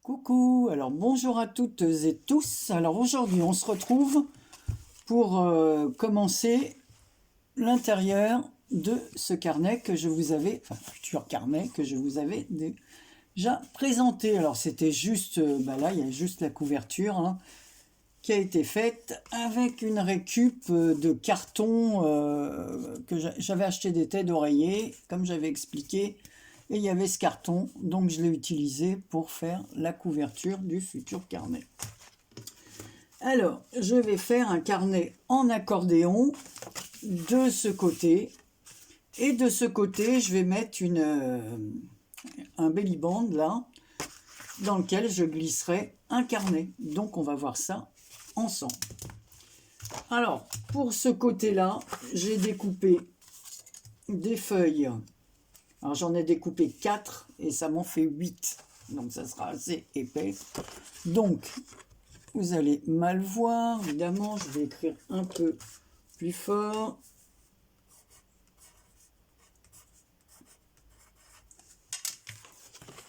Coucou, alors bonjour à toutes et tous. Alors aujourd'hui on se retrouve pour commencer l'intérieur de ce carnet que je vous avais, enfin futur carnet que je vous avais déjà présenté. Alors c'était juste, là il y a juste la couverture qui a été faite avec une récup de carton que j'avais acheté des têtes d'oreiller, comme j'avais expliqué. Et il y avait ce carton, donc je l'ai utilisé pour faire la couverture du futur carnet. Alors, je vais faire un carnet en accordéon de ce côté. Et de ce côté, je vais mettre un belly band là, dans lequel je glisserai un carnet. Donc, on va voir ça ensemble. Alors, pour ce côté-là, j'ai découpé des feuilles. Alors j'en ai découpé 4 et ça m'en fait 8. Donc ça sera assez épais. Donc vous allez mal voir. Évidemment, je vais écrire un peu plus fort.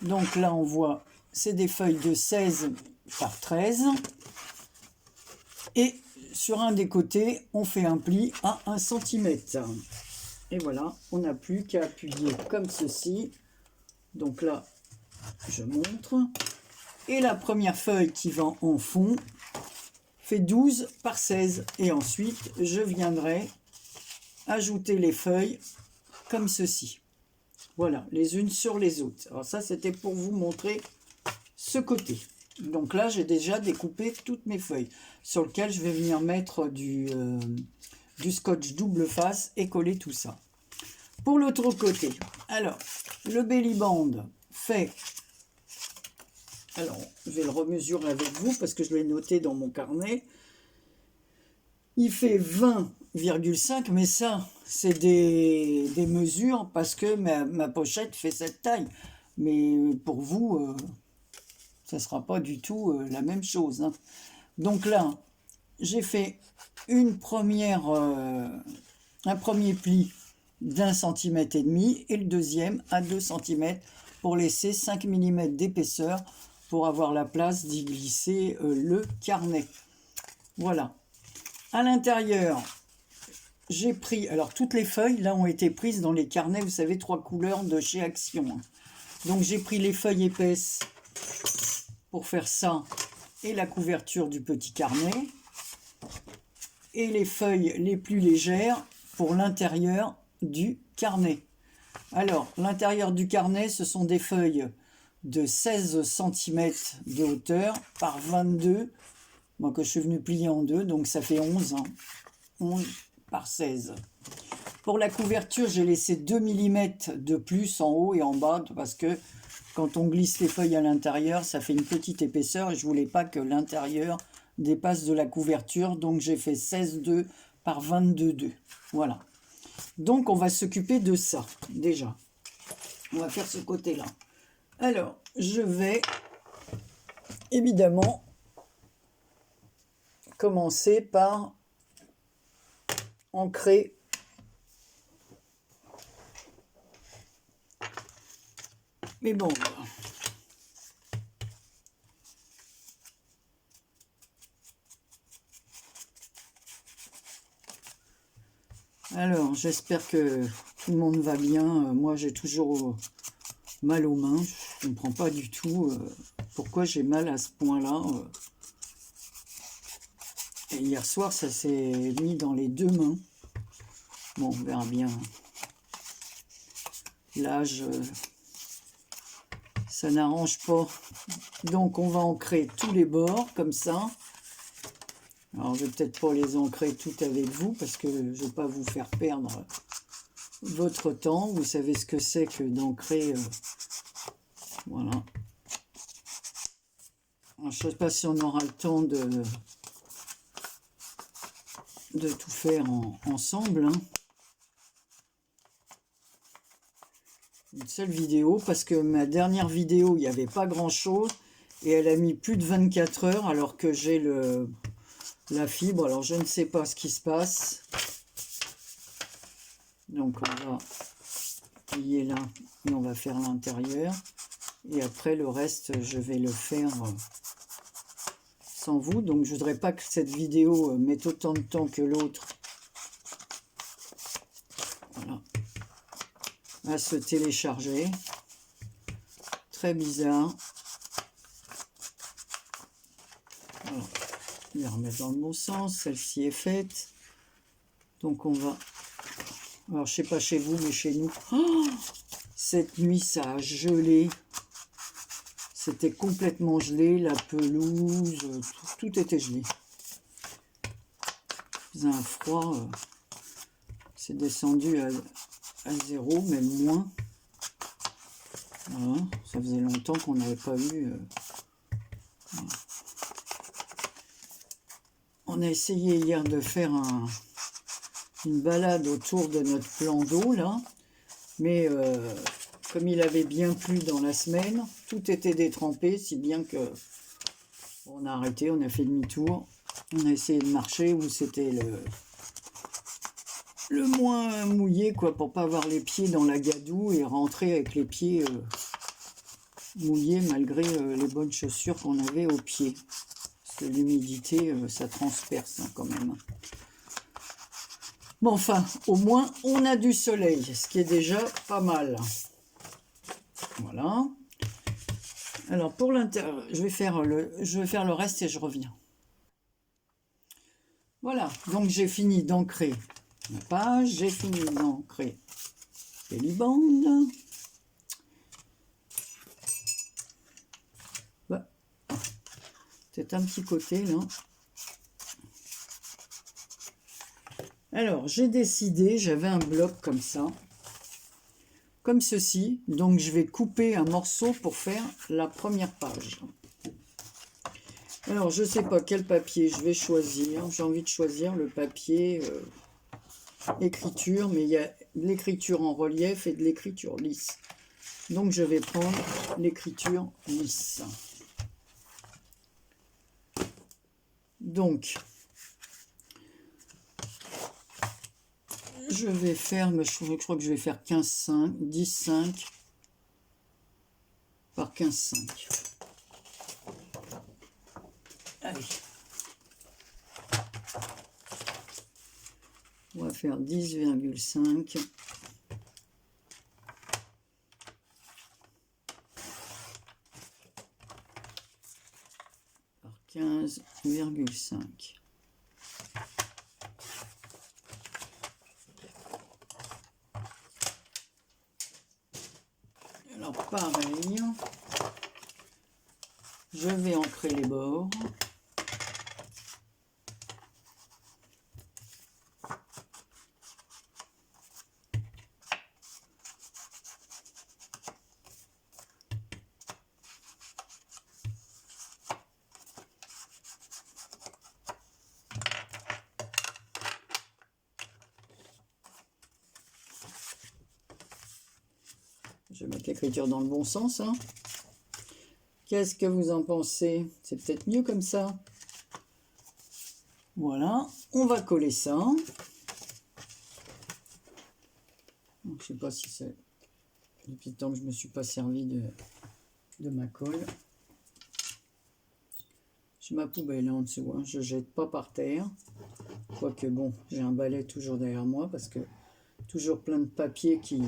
Donc là on voit, c'est des feuilles de 16 par 13. Et sur un des côtés, on fait un pli à 1 cm. Et voilà, on n'a plus qu'à appuyer comme ceci. Donc là, je montre. Et la première feuille qui va en fond fait 12 par 16. Et ensuite, je viendrai ajouter les feuilles comme ceci. Voilà, les unes sur les autres. Alors ça, c'était pour vous montrer ce côté. Donc là, j'ai déjà découpé toutes mes feuilles sur lesquelles je vais venir mettre du scotch double face et coller tout ça. Pour l'autre côté, alors, le belly band fait... Alors, je vais le remesurer avec vous parce que je l'ai noté dans mon carnet. Il fait 20,5, mais ça, c'est des mesures parce que ma pochette fait cette taille. Mais pour vous, ça ne sera pas du tout la même chose. Donc là, j'ai fait un premier pli d'1,5 cm et le deuxième à 2 cm pour laisser 5 mm d'épaisseur pour avoir la place d'y glisser le carnet. Voilà. À l'intérieur, j'ai pris... Alors, toutes les feuilles, là, ont été prises dans les carnets, vous savez, 3 couleurs de chez Action. Donc, j'ai pris les feuilles épaisses pour faire ça et la couverture du petit carnet. Et les feuilles les plus légères pour l'intérieur du carnet. Alors, l'intérieur du carnet, ce sont des feuilles de 16 cm de hauteur par 22, moi que je suis venu plier en deux, donc ça fait 11, 11 par 16. Pour la couverture, j'ai laissé 2 mm de plus en haut et en bas, parce que quand on glisse les feuilles à l'intérieur, ça fait une petite épaisseur, et je voulais pas que l'intérieur dépasse de la couverture, donc j'ai fait 16,2 par 22,2. Voilà. Donc on va s'occuper de ça, déjà. On va faire ce côté-là. Alors, je vais évidemment commencer par ancrer mes bandes. Alors, j'espère que tout le monde va bien. Moi, j'ai toujours mal aux mains. Je ne comprends pas du tout pourquoi j'ai mal à ce point-là. Et hier soir, ça s'est mis dans les deux mains. Bon, on verra bien. L'âge, ça n'arrange pas. Donc, on va ancrer tous les bords, comme ça. Alors, je vais peut-être pas les ancrer toutes avec vous, parce que je ne vais pas vous faire perdre votre temps. Vous savez ce que c'est que d'ancrer. Voilà. Alors, je ne sais pas si on aura le temps de tout faire ensemble. Une seule vidéo, parce que ma dernière vidéo, il n'y avait pas grand-chose. Et elle a mis plus de 24 heures, alors que j'ai la fibre. Alors, je ne sais pas ce qui se passe. Donc, on va plier là et on va faire l'intérieur. Et après, le reste, je vais le faire sans vous. Donc, je voudrais pas que cette vidéo mette autant de temps que l'autre. Voilà. À se télécharger. Très bizarre. Voilà. Je vais remettre dans le bon sens. Celle-ci est faite. Donc, on va... Alors, je sais pas chez vous, mais chez nous... Oh, cette nuit, ça a gelé. C'était complètement gelé, la pelouse, tout était gelé. Il faisait un froid, c'est descendu à 0, même moins. Voilà, ça faisait longtemps qu'on n'avait pas eu. Voilà. On a essayé hier de faire une balade autour de notre plan d'eau, là, mais comme il avait bien plu dans la semaine, tout était détrempé, si bien que on a arrêté, on a fait demi-tour. On a essayé de marcher où c'était le moins mouillé, quoi, pour pas avoir les pieds dans la gadoue et rentrer avec les pieds mouillés malgré les bonnes chaussures qu'on avait aux pieds. Parce que l'humidité, ça transperce hein, quand même. Bon, enfin, au moins, on a du soleil, ce qui est déjà pas mal. Voilà. Alors, pour l'intérieur, je vais faire le reste et je reviens. Voilà, donc j'ai fini d'ancrer ma page, j'ai fini d'ancrer les libandes. Bah, peut-être un petit côté là. Alors, j'ai décidé, j'avais un bloc comme ça, comme ceci, donc je vais couper un morceau pour faire la première page. Alors, je ne sais pas quel papier je vais choisir. J'ai envie de choisir le papier écriture, mais il y a de l'écriture en relief et de l'écriture lisse. Donc, je vais prendre l'écriture lisse. Donc, je vais faire, je crois que je vais faire 15,5, 10,5 par 15,5. Allez. On va faire 10,5 par 15,5. Alors pareil, je vais ancrer les bords. Je vais mettre l'écriture dans le bon sens. Hein. Qu'est-ce que vous en pensez? C'est peut-être mieux comme ça. Voilà, on va coller ça. Donc, je ne sais pas si c'est... Depuis le temps que je ne me suis pas servi de ma colle. J'ai ma poubelle en dessous, hein. Je ne jette pas par terre. Quoique bon, j'ai un balai toujours derrière moi parce que toujours plein de papier qui...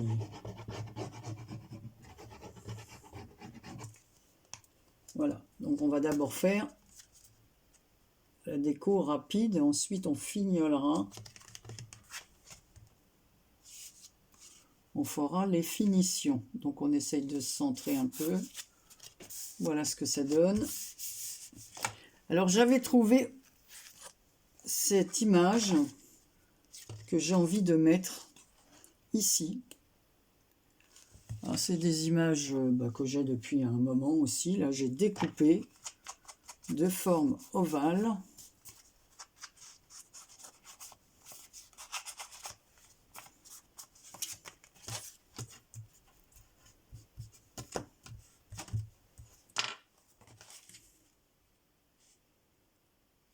Voilà, donc on va d'abord faire la déco rapide et ensuite on fignolera. On fera les finitions. Donc on essaye de se centrer un peu. Voilà ce que ça donne. Alors j'avais trouvé cette image que j'ai envie de mettre ici. C'est des images que j'ai depuis un moment aussi. Là j'ai découpé de forme ovale.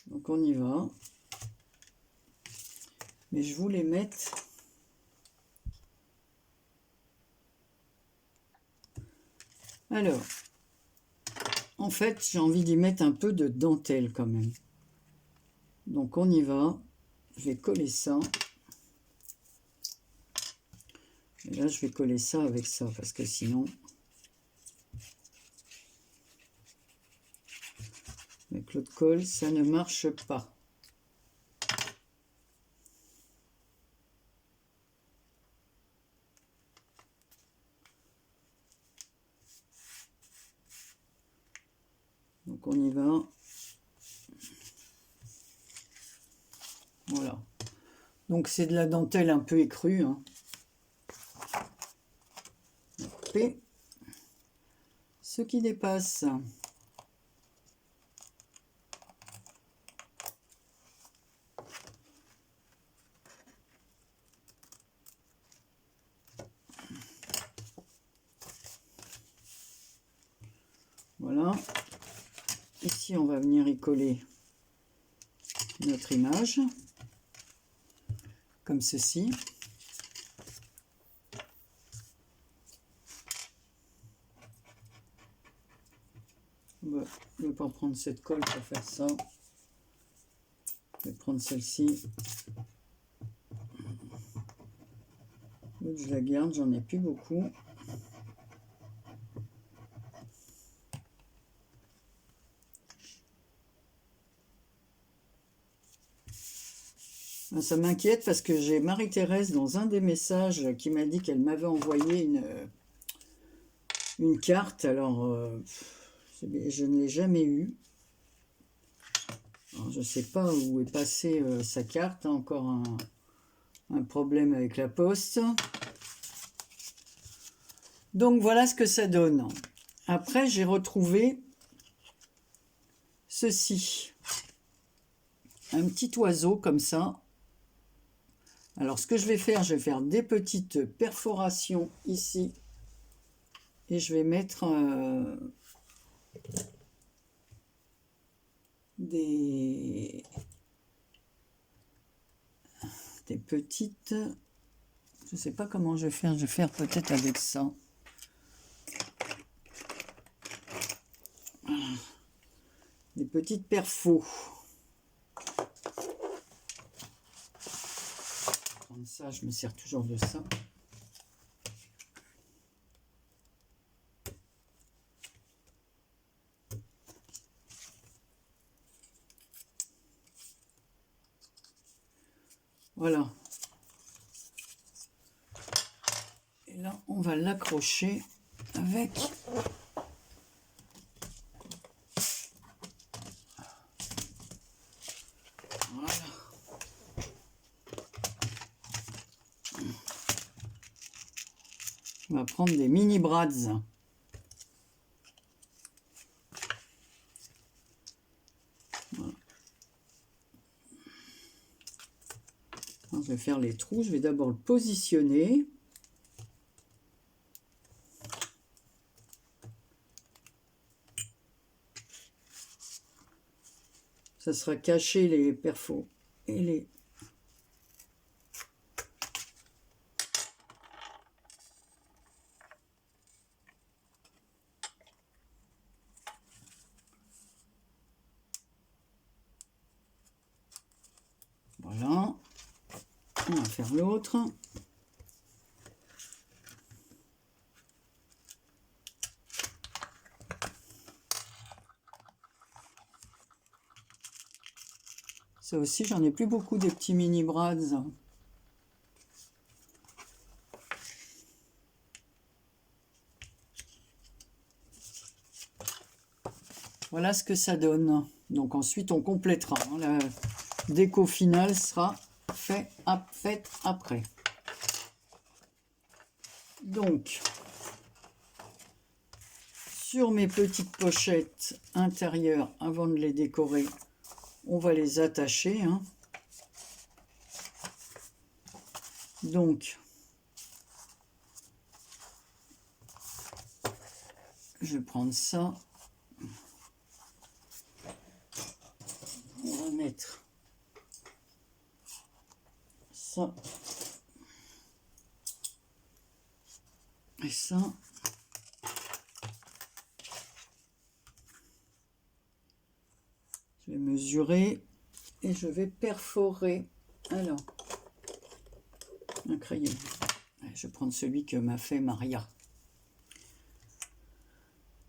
Donc on y va. Mais je voulais mettre Alors, en fait, j'ai envie d'y mettre un peu de dentelle quand même. Donc on y va. Je vais coller ça. Et là, je vais coller ça avec ça, parce que sinon, avec l'autre colle, ça ne marche pas. Donc on y va. Voilà. Donc c'est de la dentelle un peu écrue, hein. Et ce qui dépasse. Voilà. Ici, on va venir y coller notre image, comme ceci. Je ne vais pas prendre cette colle pour faire ça. Je vais prendre celle-ci. Je la garde, j'en ai plus beaucoup. Ça m'inquiète parce que j'ai Marie-Thérèse dans un des messages qui m'a dit qu'elle m'avait envoyé une carte. Alors, je ne l'ai jamais eue. Alors, je ne sais pas où est passée sa carte. Hein, encore un problème avec la poste. Donc, voilà ce que ça donne. Après, j'ai retrouvé ceci. Un petit oiseau comme ça. Alors, ce que je vais faire des petites perforations ici. Et je vais mettre des petites... Je ne sais pas comment je vais faire peut-être avec ça. Voilà. Des petites perfos. Comme ça, je me sers toujours de ça. Voilà. Et là, on va l'accrocher avec voilà. On va prendre des mini brads. Voilà. Alors, je vais faire les trous. Je vais d'abord le positionner. Ça sera caché les perfos et les... Voilà. On va faire l'autre. Ça aussi, j'en ai plus beaucoup des petits mini brads. Voilà ce que ça donne. Donc ensuite, on complétera. La déco finale sera faite après. Donc, sur mes petites pochettes intérieures, avant de les décorer, on va les attacher. Hein. Donc, je vais prendre ça. On va mettre ça et ça. Je vais mesurer et je vais perforer. Alors, un crayon. Je vais prendre celui que m'a fait Maria.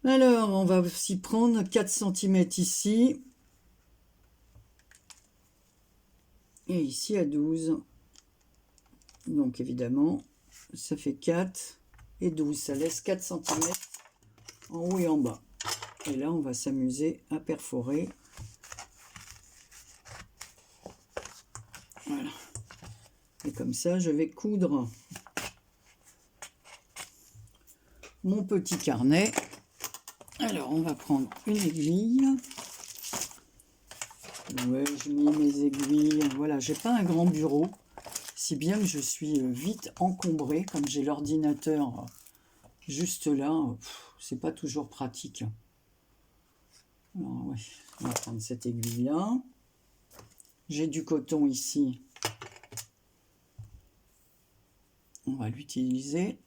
Alors, on va s'y prendre 4 cm ici. Et ici à 12. Donc évidemment, ça fait 4 et 12. Ça laisse 4 cm en haut et en bas. Et là, on va s'amuser à perforer. Voilà. Et comme ça, je vais coudre mon petit carnet. Alors, on va prendre une aiguille. Ouais, je mets mes aiguilles. Voilà, j'ai pas un grand bureau, si bien que je suis vite encombrée, comme j'ai l'ordinateur juste là. C'est pas toujours pratique. Alors, ouais, on va prendre cette aiguille-là. J'ai du coton ici. On va l'utiliser.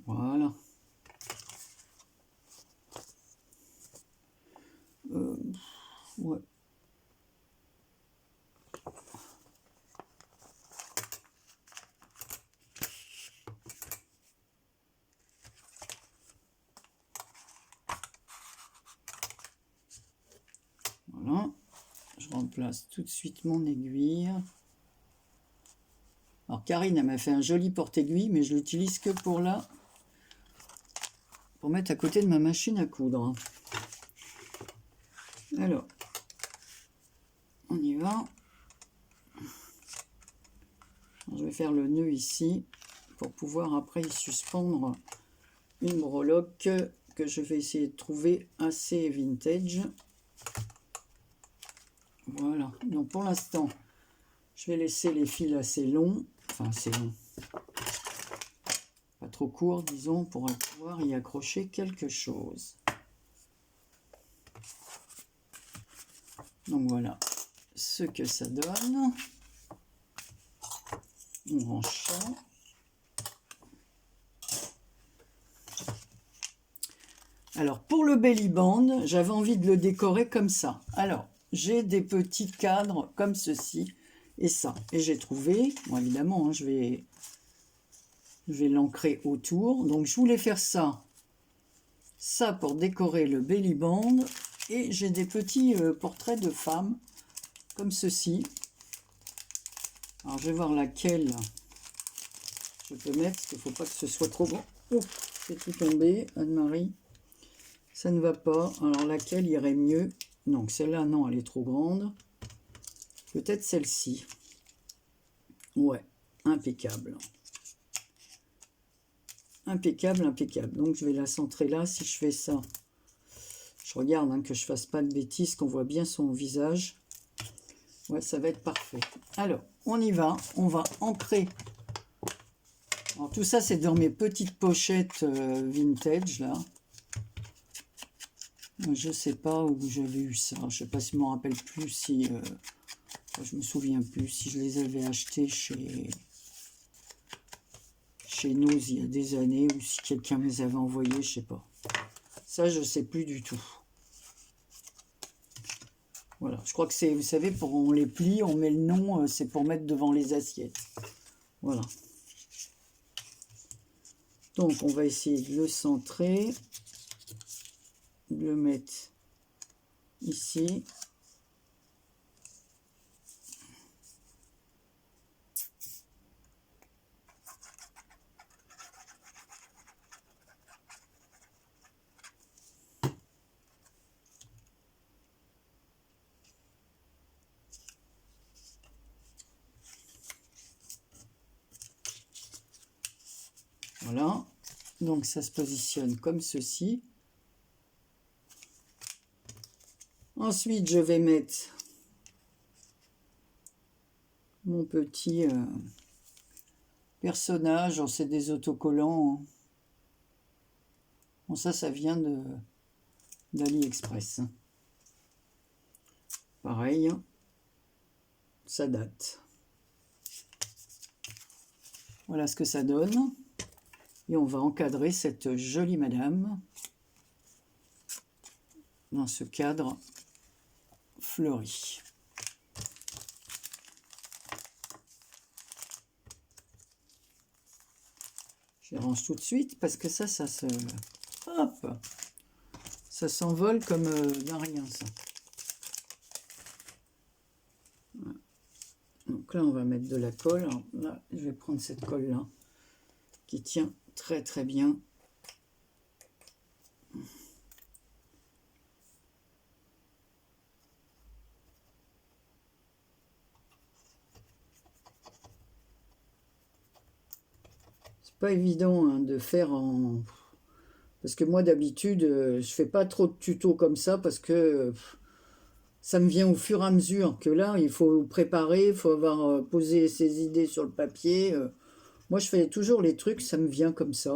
Voilà. Ouais. Voilà. Je remplace tout de suite mon aiguille. Alors Karine, elle m'a fait un joli porte-aiguille, mais je l'utilise que pour là, pour mettre à côté de ma machine à coudre. Alors, on y va. Je vais faire le nœud ici pour pouvoir après y suspendre une breloque que je vais essayer de trouver assez vintage. Voilà, donc pour l'instant, je vais laisser les fils assez longs, enfin assez longs, pas trop courts disons, pour pouvoir y accrocher quelque chose. Donc voilà ce que ça donne. On range ça. Alors pour le belly band, j'avais envie de le décorer comme ça. Alors j'ai des petits cadres comme ceci et ça. Et j'ai trouvé, bon évidemment, hein, je vais l'ancrer autour. Donc je voulais faire ça pour décorer le belly band. Et j'ai des petits portraits de femmes comme ceci. Alors je vais voir laquelle je peux mettre, parce qu'il ne faut pas que ce soit trop grand. Oh, c'est tout tombé, Anne-Marie. Ça ne va pas. Alors laquelle irait mieux? Donc celle-là, non, elle est trop grande. Peut-être celle-ci. Ouais, impeccable. Impeccable, impeccable. Donc je vais la centrer là. Si je fais ça, je regarde hein, que je fasse pas de bêtises, qu'on voit bien son visage. Ouais, ça va être parfait. Alors, on y va. On va ancrer. Alors tout ça, c'est dans mes petites pochettes vintage là. Je sais pas où j'avais eu ça. Je sais pas si je m'en rappelle plus si... je me souviens plus si je les avais achetés chez nous il y a des années ou si quelqu'un me les avait envoyés, je sais pas. Ça, je sais plus du tout. Voilà, je crois que c'est, vous savez, pour on les plie, on met le nom, c'est pour mettre devant les assiettes. Voilà. Donc, on va essayer de le centrer, de le mettre ici. Voilà, donc ça se positionne comme ceci. Ensuite, je vais mettre mon petit personnage. C'est des autocollants. Bon, ça vient d'AliExpress. Pareil, ça date. Voilà ce que ça donne. Et on va encadrer cette jolie madame dans ce cadre fleuri. Je les range tout de suite parce que ça se... Hop! Ça s'envole comme d'un rien, ça. Voilà. Donc là, on va mettre de la colle. Alors là, je vais prendre cette colle-là qui tient très très bien. C'est pas évident hein, de faire en... Parce que moi, d'habitude, je fais pas trop de tutos comme ça parce que ça me vient au fur et à mesure. Que là, il faut préparer, il faut avoir posé ses idées sur le papier. Moi, je fais toujours les trucs, ça me vient comme ça.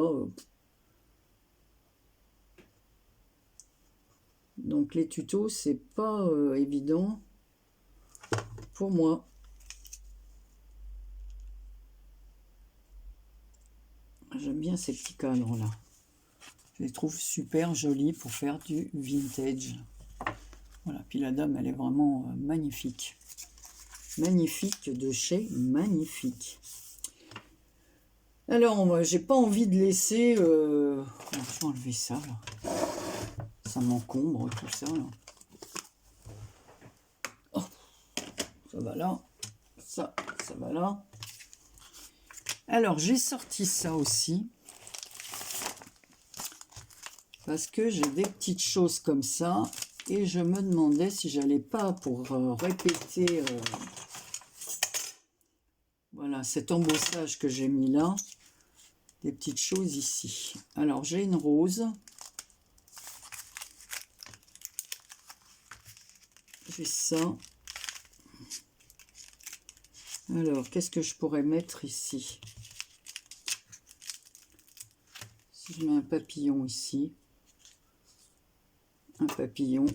Donc, les tutos, c'est pas évident pour moi. J'aime bien ces petits cadres-là. Je les trouve super jolis pour faire du vintage. Voilà, puis la dame, elle est vraiment magnifique. Magnifique de chez Magnifique. Alors, j'ai pas envie de laisser... je vais enlever ça, là. Ça m'encombre, tout ça, là. Oh, ça va là. Ça va là. Alors, j'ai sorti ça aussi. Parce que j'ai des petites choses comme ça. Et je me demandais si j'allais pas pour répéter... voilà, cet embossage que j'ai mis là. Des petites choses ici. Alors, j'ai une rose. J'ai ça. Alors, qu'est-ce que je pourrais mettre ici? Si je mets un papillon ici. Un papillon.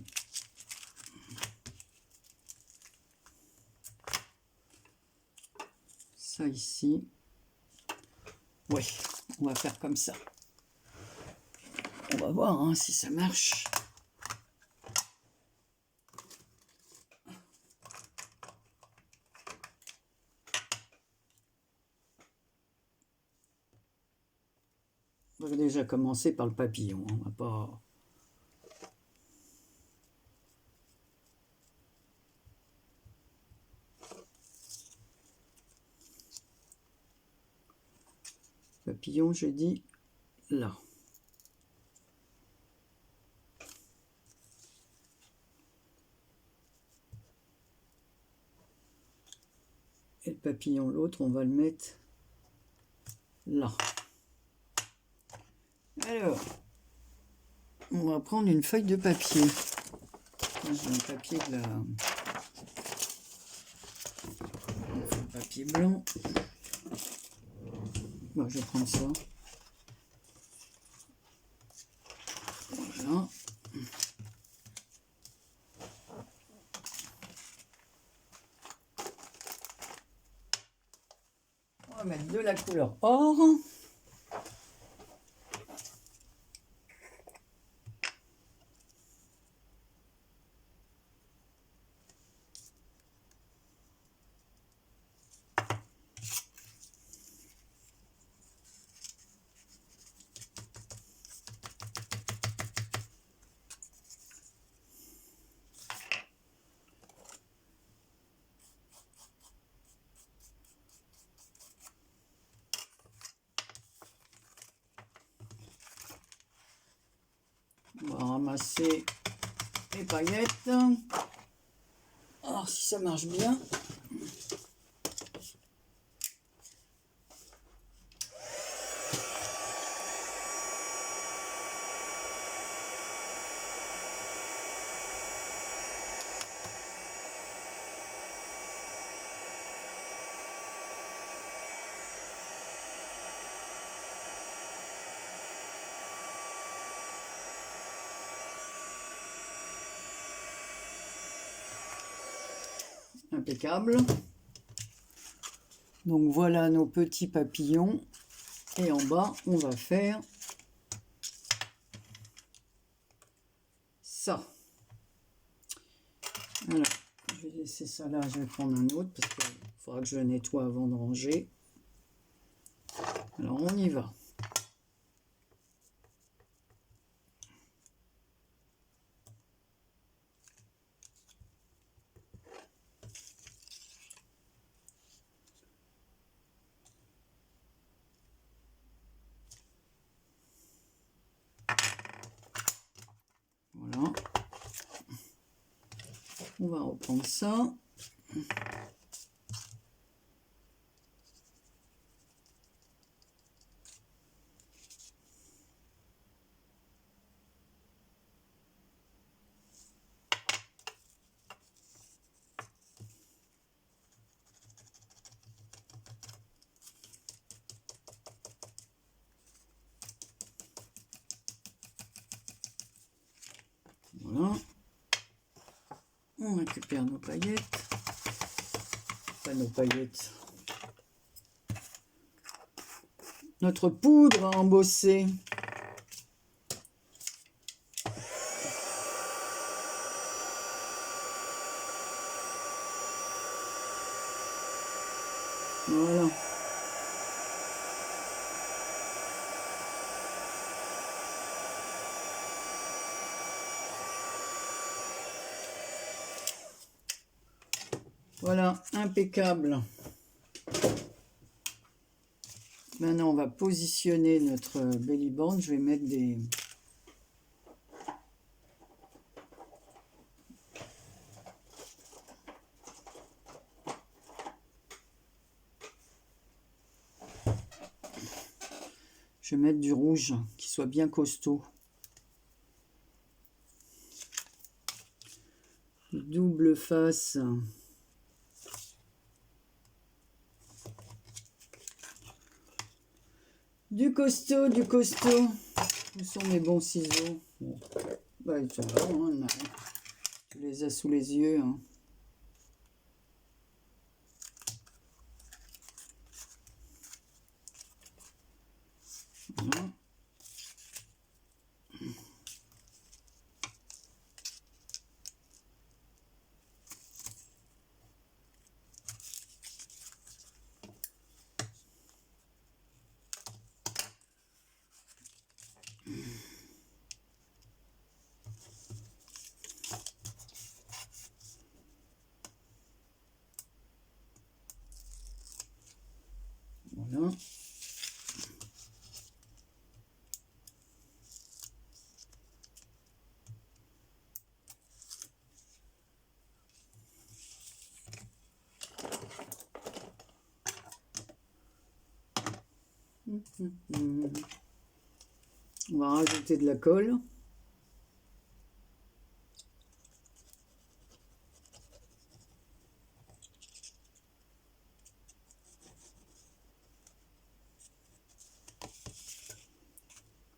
Ça ici. Ouais, on va faire comme ça. On va voir hein, si ça marche. On va déjà commencer par le papillon. On va pas... Papillon, je dis là. Et le papillon, l'autre, on va le mettre là. Alors, on va prendre une feuille de papier. J'ai un papier de la... Un papier blanc. Bon, je vais prendre ça. Voilà. On va mettre de la couleur or. On va ramasser les paillettes. Alors si ça marche bien. Impeccable. Donc voilà nos petits papillons. Et en bas, on va faire ça. Alors, je vais laisser ça là, je vais prendre un autre parce qu'il faudra que je le nettoie avant de ranger. Alors, on y va. Voilà. On va reprendre ça. Voilà. On récupère nos paillettes. Pas nos paillettes. Notre poudre à embosser. Voilà. Voilà, impeccable. Maintenant, on va positionner notre belly band. Je vais mettre des... Je vais mettre du rouge, qui soit bien costaud. Double face. Du costaud, du costaud. Où sont mes bons ciseaux? Bon. Bah, ça va, hein, tu les as sous les yeux. Hein. Voilà. Voilà. On va rajouter de la colle.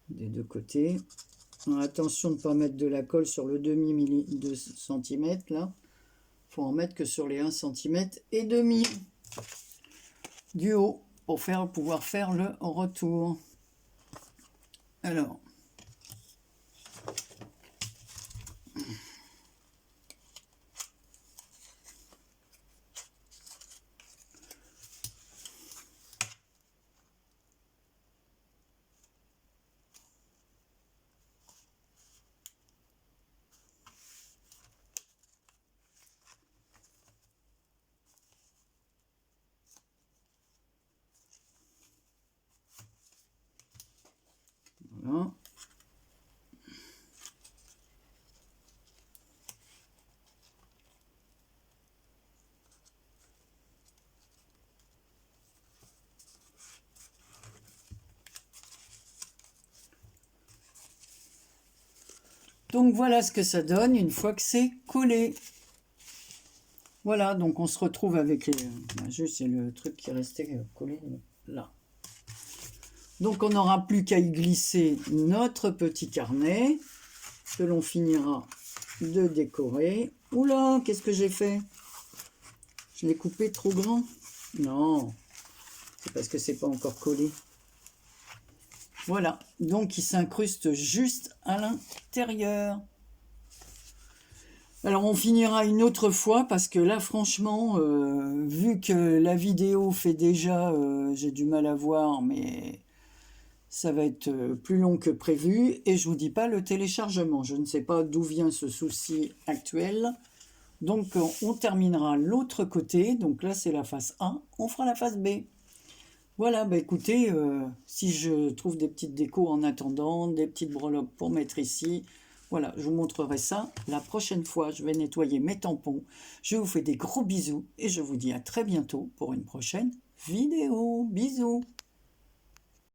Des deux côtés. Alors, attention de ne pas mettre de la colle sur le demi de centimètre là. Il faut en mettre que sur les 1 cm et demi du haut pour pouvoir faire le retour. Alors, voilà. Donc voilà ce que ça donne une fois que c'est collé. Voilà, donc on se retrouve avec les... juste c'est le truc qui restait collé là. Donc on n'aura plus qu'à y glisser notre petit carnet que l'on finira de décorer. Oula, qu'est-ce que j'ai fait? Je l'ai coupé trop grand? Non, c'est parce que c'est pas encore collé. Voilà, donc il s'incruste juste à l'intérieur. Alors on finira une autre fois parce que là franchement, vu que la vidéo fait déjà, j'ai du mal à voir, mais ça va être plus long que prévu. Et je vous dis pas le téléchargement, je ne sais pas d'où vient ce souci actuel. Donc on terminera l'autre côté, donc là c'est la face A, on fera la face B. Voilà, bah écoutez, si je trouve des petites décos en attendant, des petites breloques pour mettre ici, voilà, je vous montrerai ça la prochaine fois. Je vais nettoyer mes tampons. Je vous fais des gros bisous et je vous dis à très bientôt pour une prochaine vidéo. Bisous!